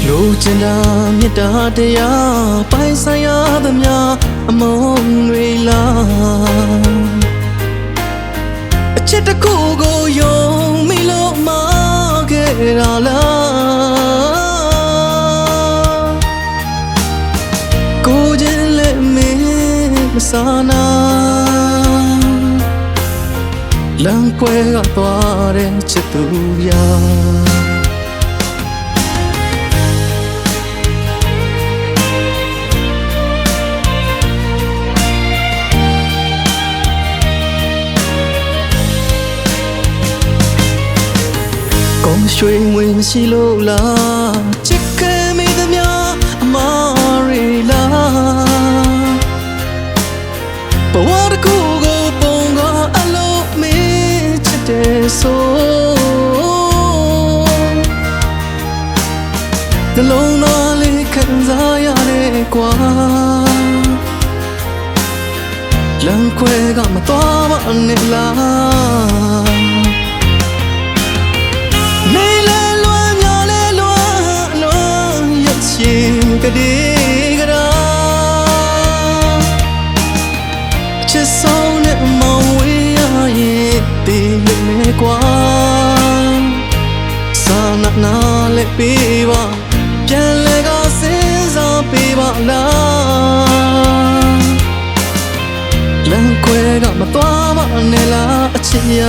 လူကျင်တာမြတ်တာတရားပိုင်ဆိုင်ရသမျှအမုန်းတွေလားအချစ်တစ်ခုကိုယုံမိလို့မခဲ့တာလားကိုချင်းလည်းမင်းမစားနာလမ်းကွဲကသွားတဲ့ချစ်သူရာရွှေငွေမရှိလို့လားချစ်ခဲ့မိသမျှအမားရီလားဘဝတစ်ခုကိုပုံကအလုံးမင်းချစ်တယ်ဆိုနှလုံးသားလေးခံစားရတယ်ကွာလမ်းခွဲကမသွားပါနဲ့လားကတိကရာချစ်ဆုံးနဲ့မောင်ဝေးရရဲ့တေးလေကွာစာနာလည်းပေးပါပြန်လဲကစဉ်းစားပေးပါလားလမ်းခွဲကမသွားပါနဲ့လားအချစ်ရ